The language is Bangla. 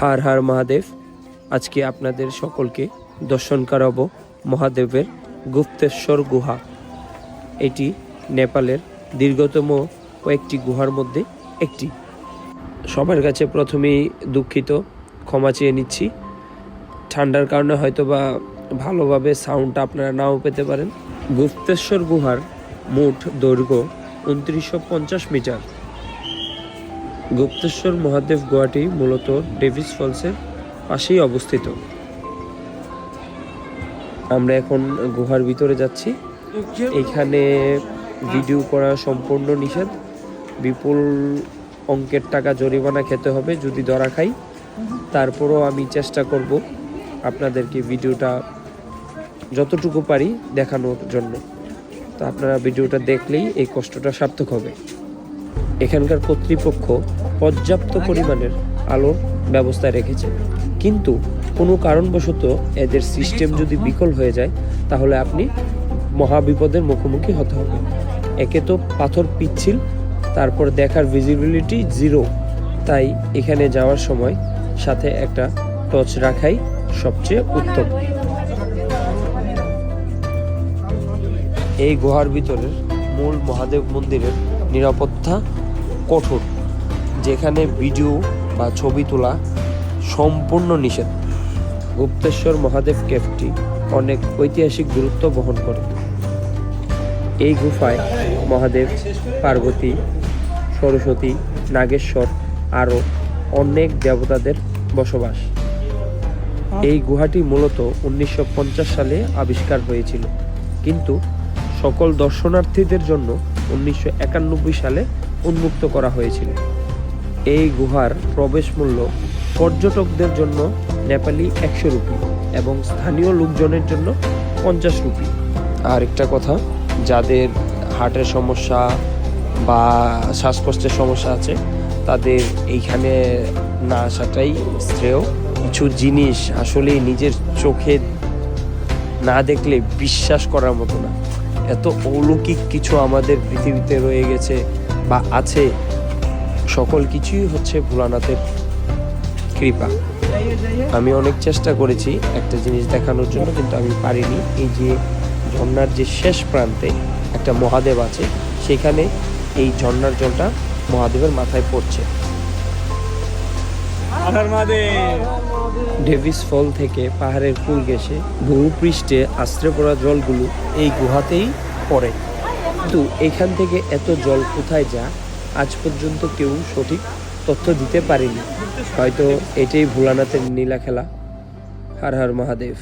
হার হার মহাদেব। আজকে আপনাদের সকলকে দর্শন করাবো মহাদেবের গুপ্তেশ্বর গুহা। এটি নেপালের দীর্ঘতম কয়েকটি গুহার মধ্যে একটি। সবার কাছে প্রথমেই দুঃখিত, ক্ষমা চেয়ে নিচ্ছি। ঠান্ডার কারণে হয়তোবা ভালোভাবে সাউন্ডটা আপনারা নাও পেতে পারেন। গুপ্তেশ্বর গুহার মোট দৈর্ঘ্য 2950 মিটার। গুপ্তেশ্বর মহাদেব গুহাটি মূলত ডেভিস ফলসের পাশেই অবস্থিত। আমরা এখন গুহার ভিতরে যাচ্ছি। এখানে ভিডিও করা সম্পূর্ণ নিষেধ। বিপুল অঙ্কের টাকা জরিমানা খেতে হবে যদি ধরা খাই। তারপরও আমি চেষ্টা করব আপনাদেরকে ভিডিওটা যতটুকু পারি দেখানোর জন্য। তো আপনারা ভিডিওটা দেখলেই এই কষ্টটা সার্থক হবে। এখানকার কর্তৃপক্ষ পর্যাপ্ত পরিমাণের আলোর ব্যবস্থা রেখেছে, কিন্তু কোনো কারণবশত এদের সিস্টেম যদি বিকল হয়ে যায় তাহলে আপনি মহাবিপদের মুখোমুখি হতে হবে। একে তো পাথর পিচ্ছিল, তারপর দেখার ভিজিবিলিটি জিরো। তাই এখানে যাওয়ার সময় সাথে একটা টর্চ রাখাই সবচেয়ে উত্তম। এই গুহার ভিতরের মূল মহাদেব মন্দিরের নিরাপত্তা কঠোর, যেখানে ভিডিও বা ছবি তোলা সম্পূর্ণ নিষেধ। গুপ্তেশ্বর মহাদেব কেভটি অনেক ঐতিহাসিক গুরুত্ব বহন করে। এই গুফায় মহাদেব, পার্বতী, সরস্বতী, নাগেশ্বর আরও অনেক দেবতাদের বসবাস। এই গুহাটি মূলত 1950 সালে আবিষ্কার হয়েছিল, কিন্তু সকল দর্শনার্থীদের জন্য 1991 সালে উন্মুক্ত করা হয়েছিল। এই গুহার প্রবেশ মূল্য পর্যটকদের জন্য নেপালি 100 রুপি এবং স্থানীয় লোকজনের জন্য 50 রুপি। আর একটা কথা, যাদের হার্টের সমস্যা বা শ্বাসকষ্টের সমস্যা আছে তাদের এইখানে না আসাটাই শ্রেয়। কিছু জিনিস আসলে নিজের চোখে না দেখলে বিশ্বাস করার মতো না। এত অলৌকিক কিছু আমাদের পৃথিবীতে রয়ে গেছে বা আছে। সকল কিছুই হচ্ছে ভোলানাথের কৃপা। আমি অনেক চেষ্টা করেছি একটা জিনিস দেখানোর জন্য, কিন্তু আমি পারিনি। এই যে ঝর্ণার যে শেষ প্রান্তে একটা মহাদেব আছে, সেখানে এই ঝর্ণার জলটা মহাদেবের মাথায় পড়ছে। ডেভিস ফল থেকে পাহাড়ের কুল ঘেঁষে ভূপৃষ্ঠে আশ্রে পড়া জলগুলো এই গুহাতেই পড়ে। কিন্তু এখান থেকে এত জল কোথায় যায় আজ পর্যন্ত কেউ সঠিক তথ্য দিতে পারেনি। হয়তো এটাই ভোলানাথের নীলা খেলা। হর হর মহাদেব।